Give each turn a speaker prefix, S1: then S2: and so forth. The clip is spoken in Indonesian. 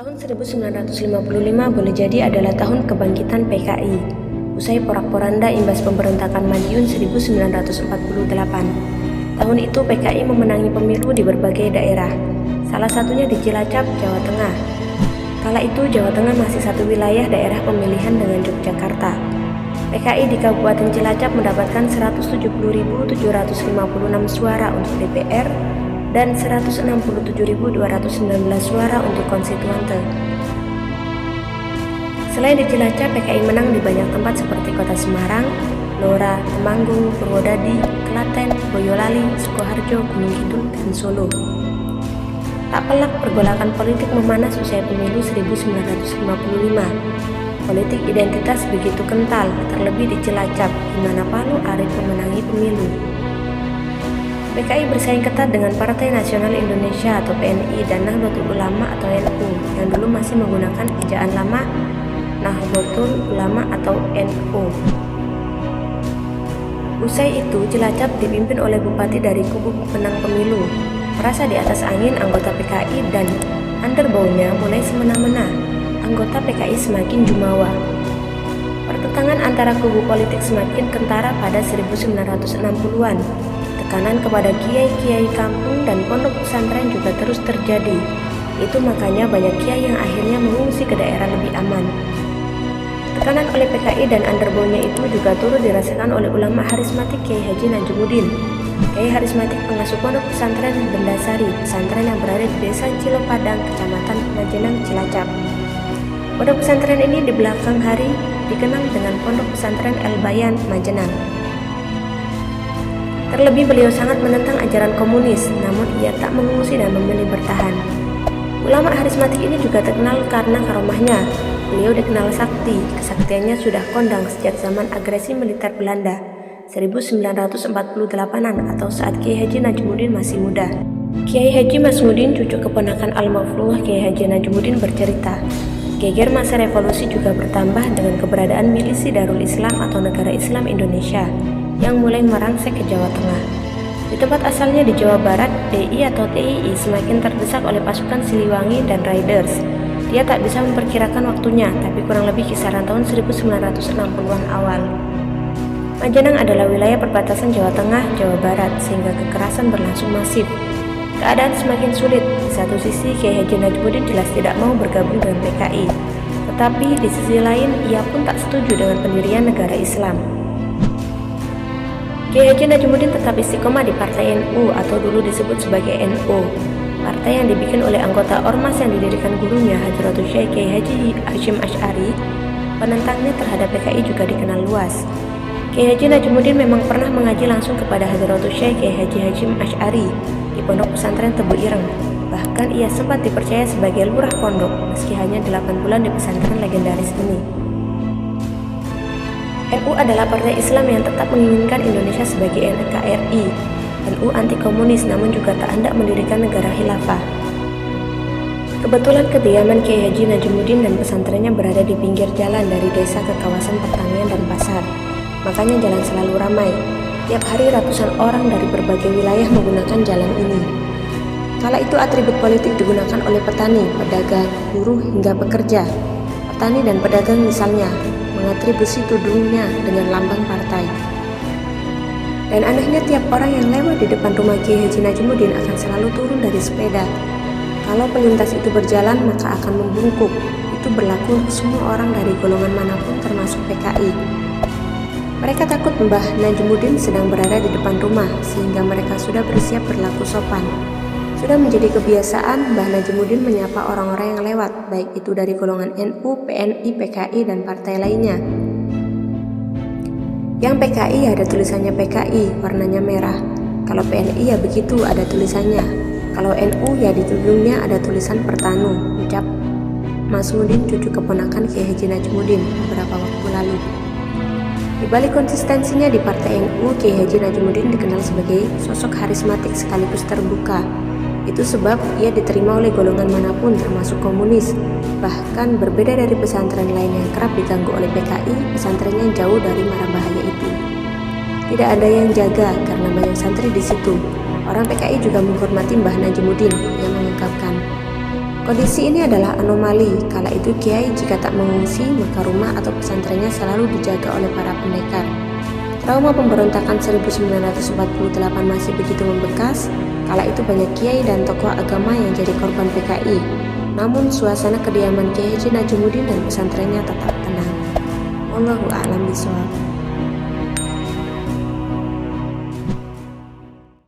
S1: Tahun 1955 boleh jadi adalah tahun kebangkitan PKI, usai porak-poranda imbas pemberontakan Madiun 1948. Tahun itu PKI memenangi pemilu di berbagai daerah, salah satunya di Cilacap, Jawa Tengah. Kala itu Jawa Tengah masih satu wilayah daerah pemilihan dengan Yogyakarta. PKI di Kabupaten Cilacap mendapatkan 170.756 suara untuk DPR dan 167.219 suara untuk konstituante. Selain di Cilacap, PKI menang di banyak tempat seperti Kota Semarang, Blora, Temanggung, Purwodadi, Klaten, Boyolali, Sukoharjo, Gunung Kidul, dan Solo. Tak pelak pergolakan politik memanas usai pemilu 1955. Politik identitas begitu kental, terlebih di Cilacap, di mana Palu Arif memenangi pemilu. PKI bersaing ketat dengan Partai Nasional Indonesia atau PNI dan Nahdlatul Ulama atau NU yang dulu masih menggunakan ejaan lama Nahdlatul Ulama atau NU. Usai itu, Cilacap dipimpin oleh bupati dari kubu pemenang pemilu. Merasa di atas angin, anggota PKI dan underbownya mulai semena-mena. Anggota PKI semakin jumawa. Pertentangan antara kubu politik semakin kentara pada 1960-an. Tekanan kepada kiai-kiai kampung dan pondok pesantren juga terus terjadi. Itu makanya banyak kiai yang akhirnya mengungsi ke daerah lebih aman. Tekanan oleh PKI dan underbownya itu juga turut dirasakan oleh ulama harismatik Kiai Haji Najmuddin. Kiai harismatik pengasuh pondok pesantren Bendasari, pesantren yang berada di Desa Cilopadang, Kecamatan Majenang, Cilacap. Pondok pesantren ini di belakang hari dikenal dengan Pondok Pesantren El Bayan, Majenang. Terlebih beliau sangat menentang ajaran komunis, namun ia tak mengungsi dan memilih bertahan. Ulama harismatik ini juga terkenal karena karomahnya. Beliau dikenal sakti, kesaktiannya sudah kondang sejak zaman agresi militer Belanda 1948-an atau saat Kiai Haji Najmuddin masih muda. Kiai Haji Masmuddin, cucu keponakan Al-Mafluh Kiai Haji Najmuddin, bercerita, geger masa revolusi juga bertambah dengan keberadaan milisi Darul Islam atau Negara Islam Indonesia yang mulai merangsek ke Jawa Tengah. Di tempat asalnya di Jawa Barat, DI atau TII semakin terdesak oleh pasukan Siliwangi dan Raiders. Dia tak bisa memperkirakan waktunya, tapi kurang lebih kisaran tahun 1960-an awal. Majenang adalah wilayah perbatasan Jawa Tengah, Jawa Barat, sehingga kekerasan berlangsung masif. Keadaan semakin sulit. Di satu sisi, Kiai Haji Najmuddin jelas tidak mau bergabung dengan PKI. Tetapi di sisi lain, ia pun tak setuju dengan pendirian negara Islam. Kiai Haji Najmuddin tetap istiqomah di Partai NU atau dulu disebut sebagai NU, partai yang dibikin oleh anggota ormas yang didirikan gurunya Hadratus Syekh Kiai Haji Hasyim Asy'ari. Penentangnya terhadap PKI juga dikenal luas. Kiai Haji Najmuddin memang pernah mengaji langsung kepada Hadratus Syekh Kiai Haji Hasyim Asy'ari di Pondok Pesantren Tebu Ireng. Bahkan ia sempat dipercaya sebagai lurah pondok meski hanya 8 bulan di pesantren legendaris ini. NU adalah partai Islam yang tetap menginginkan Indonesia sebagai NKRI. NU anti komunis namun juga tak hendak mendirikan negara khilafah. Kebetulan kediaman Kiai Haji Najmuddin dan pesantrennya berada di pinggir jalan dari desa ke kawasan pertanian dan pasar. Makanya jalan selalu ramai. Tiap hari ratusan orang dari berbagai wilayah menggunakan jalan ini. Kala itu atribut politik digunakan oleh petani, pedagang, buruh hingga pekerja. Petani dan pedagang misalnya mengatribusi tudungnya dengan lambang partai. Dan anehnya tiap orang yang lewat di depan rumah Kiai Haji Najmuddin akan selalu turun dari sepeda. Kalau pelintas itu berjalan maka akan membungkuk. Itu berlaku untuk semua orang dari golongan manapun termasuk PKI. Mereka takut Mbah Najmuddin sedang berada di depan rumah sehingga mereka sudah bersiap berlaku sopan. Sudah menjadi kebiasaan Mbah Najmuddin menyapa orang-orang yang lewat, baik itu dari golongan NU, PNI, PKI, dan partai lainnya. Yang PKI ada tulisannya PKI, warnanya merah. Kalau PNI ya begitu, ada tulisannya. Kalau NU ya di tudungnya ada tulisan Pertanu, ucap Masmuddin, cucu keponakan Kiai Haji Najmuddin beberapa waktu lalu. Di balik konsistensinya di Partai NU, Kiai Haji Najmuddin dikenal sebagai sosok harismatik sekaligus terbuka. Itu sebab ia diterima oleh golongan manapun termasuk komunis. Bahkan berbeda dari pesantren lain yang kerap diganggu oleh PKI, pesantrennya jauh dari mara bahaya itu. Tidak ada yang jaga karena banyak santri di situ. Orang PKI juga menghormati Mbah Najmuddin yang mengungkapkan, Kondisi ini adalah anomali, kala itu kiai jika tak mengungsi maka rumah atau pesantrennya selalu dijaga oleh para pendekar. Trauma pemberontakan 1948 masih begitu membekas, kala itu banyak kiai dan tokoh agama yang jadi korban PKI. Namun suasana kediaman Kiai Haji Najumuddin dan pesantrennya tetap tenang. Wallahu a'lam bishawab.